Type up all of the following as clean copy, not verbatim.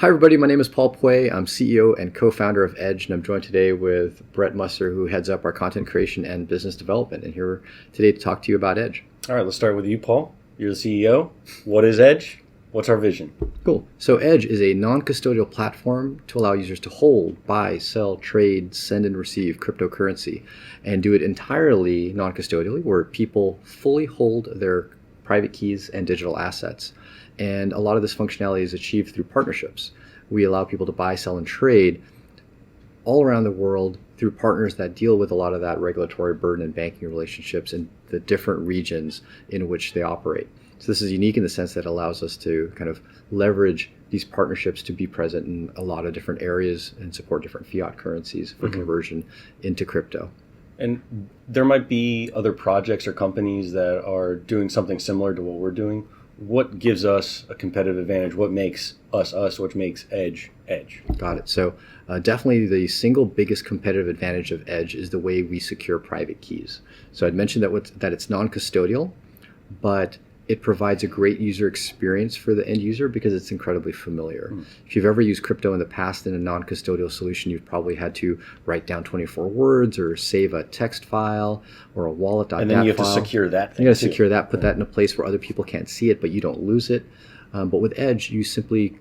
Hi, everybody. My name is Paul Pui. I'm CEO and co-founder of Edge, and I'm joined today with Brett Musser, who heads up our content creation and business development. And here today to talk to you about Edge. All right, let's start with you, Paul. You're the CEO. What is Edge? What's our vision? Cool. So Edge is a non-custodial platform to allow users to hold, buy, sell, trade, send, and receive cryptocurrency, and do it entirely non-custodially, where people fully hold their private keys and digital assets. And a lot of this functionality is achieved through partnerships. We allow people to buy, sell, and trade all around the world through partners that deal with a lot of that regulatory burden and banking relationships in the different regions in which they operate. So this is unique in the sense that it allows us to kind of leverage these partnerships to be present in a lot of different areas and support different fiat currencies for conversion into crypto. And there might be other projects or companies that are doing something similar to what we're doing. What gives us a competitive advantage? What makes us us? What makes Edge Edge? Got it. So definitely the single biggest competitive advantage of Edge is the way we secure private keys. So I'd mentioned that it's non-custodial, but it provides a great user experience for the end user because it's incredibly familiar. If you've ever used crypto in the past in a non-custodial solution, you've probably had to write down 24 words or save a text file or a wallet.dat file. And then you have to secure that thing. You got to secure that, put that in a place where other people can't see it, but you don't lose it. But with Edge, you simply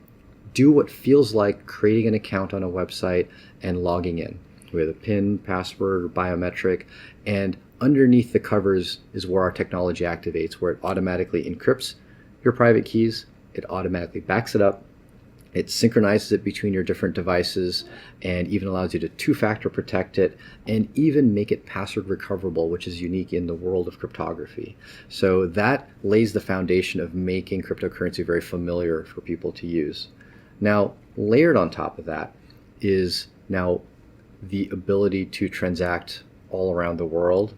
do what feels like creating an account on a website and logging in with a PIN, password, or biometric, and underneath the covers is where our technology activates, where it automatically encrypts your private keys, it automatically backs it up, it synchronizes it between your different devices, and even allows you to two-factor protect it, and even make it password recoverable, which is unique in the world of cryptography. So that lays the foundation of making cryptocurrency very familiar for people to use. Now, layered on top of that is now the ability to transact all around the world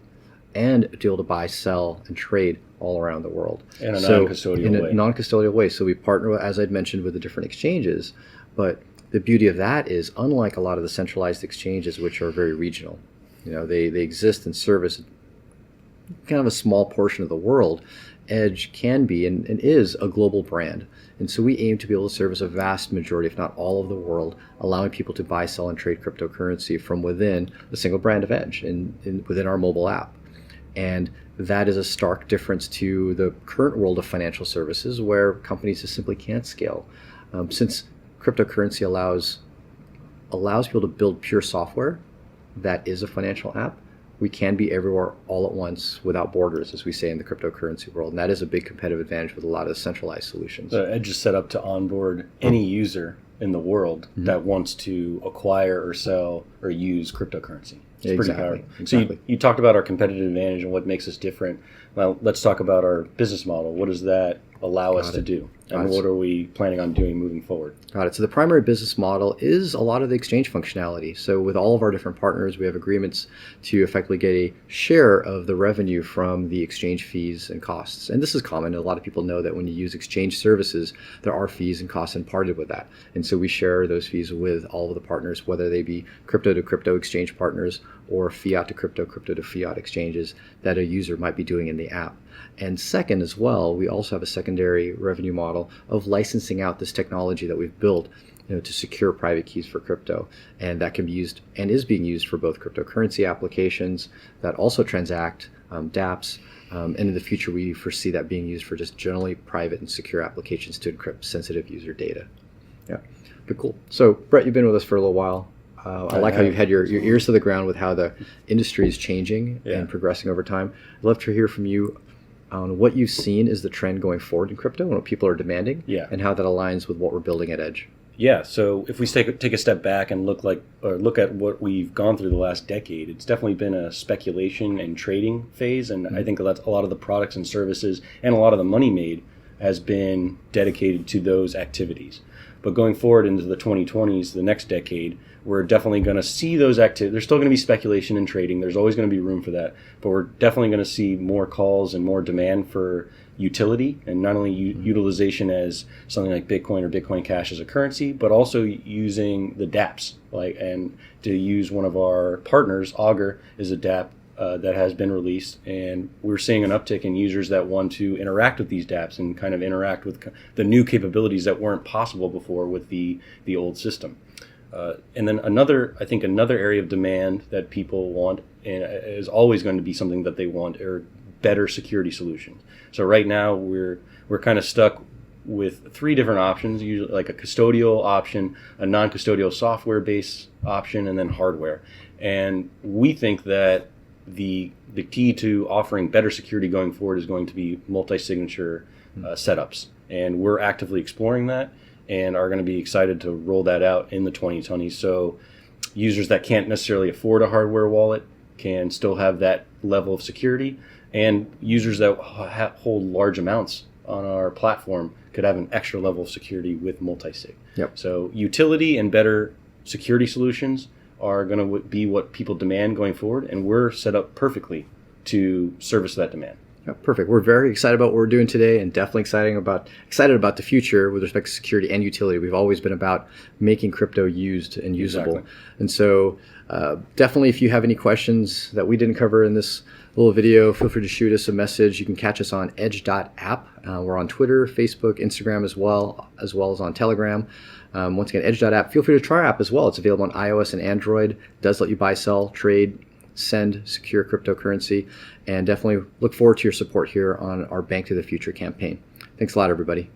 and to be able to buy, sell, and trade all around the world. In a non-custodial way. In a non-custodial way. So we partner, as I'd mentioned, with the different exchanges. But the beauty of that is, unlike a lot of the centralized exchanges, which are very regional, they exist and service kind of a small portion of the world, Edge can be and is a global brand. And so we aim to be able to service a vast majority, if not all of the world, allowing people to buy, sell, and trade cryptocurrency from within the single brand of Edge within our mobile app. And that is a stark difference to the current world of financial services where companies just simply can't scale. Since cryptocurrency allows people to build pure software that is a financial app, we can be everywhere all at once without borders, as we say in the cryptocurrency world. And that is a big competitive advantage with a lot of centralized solutions. So Edge is set up to onboard any user in the world that wants to acquire or sell or use cryptocurrency. It's pretty powerful. Exactly. So you talked about our competitive advantage and what makes us different. Well, let's talk about our business model. What does that allow us to do? And what are we planning on doing moving forward? Got it. So the primary business model is a lot of the exchange functionality. So with all of our different partners, we have agreements to effectively get a share of the revenue from the exchange fees and costs. And this is common. A lot of people know that when you use exchange services, there are fees and costs imparted with that. And so we share those fees with all of the partners, whether they be crypto to crypto exchange partners or fiat to crypto, crypto to fiat exchanges that a user might be doing in the app. And second as well, we also have a secondary revenue model of licensing out this technology that we've built to secure private keys for crypto. And that can be used and is being used for both cryptocurrency applications that also transact dApps. And in the future, we foresee that being used for just generally private and secure applications to encrypt sensitive user data. Yeah, but cool. So Brett, you've been with us for a little while. I like how you've had your ears to the ground with how the industry is changing and progressing over time. I'd love to hear from you on what you've seen is the trend going forward in crypto and what people are demanding, and how that aligns with what we're building at Edge. Yeah, so if we take a step back and look at what we've gone through the last decade, it's definitely been a speculation and trading phase, and I think that's a lot of the products and services and a lot of the money made has been dedicated to those activities. But going forward into the 2020s, the next decade, we're definitely going to see those activities. There's still going to be speculation and trading. There's always going to be room for that. But we're definitely going to see more calls and more demand for utility, and not only utilization as something like Bitcoin or Bitcoin Cash as a currency, but also using the dApps. And to use one of our partners, Augur, is a dApp that has been released, and we're seeing an uptick in users that want to interact with these dApps and kind of interact with the new capabilities that weren't possible before with the old system. And then another area of demand that people want, and is always going to be something that they want, are better security solutions. So right now we're kind of stuck with three different options, usually like a custodial option, a non-custodial software-based option, and then hardware. And we think that the key to offering better security going forward is going to be multi-signature setups. And we're actively exploring that and are going to be excited to roll that out in the 2020s. So users that can't necessarily afford a hardware wallet can still have that level of security, and users that hold large amounts on our platform could have an extra level of security with multi-sig. Yep. So utility and better security solutions are going to be what people demand going forward, and we're set up perfectly to service that demand. Yeah, perfect. We're very excited about what we're doing today, and definitely excited about the future with respect to security and utility. We've always been about making crypto used and usable. Exactly. And so definitely, if you have any questions that we didn't cover in this little video, feel free to shoot us a message. You can catch us on edge.app. We're on Twitter, Facebook, Instagram as well as on Telegram. Once again, edge.app. Feel free to try our app as well. It's available on iOS and Android. It does let you buy, sell, trade, send secure cryptocurrency, and definitely look forward to your support here on our Bank to the Future campaign. Thanks a lot, everybody.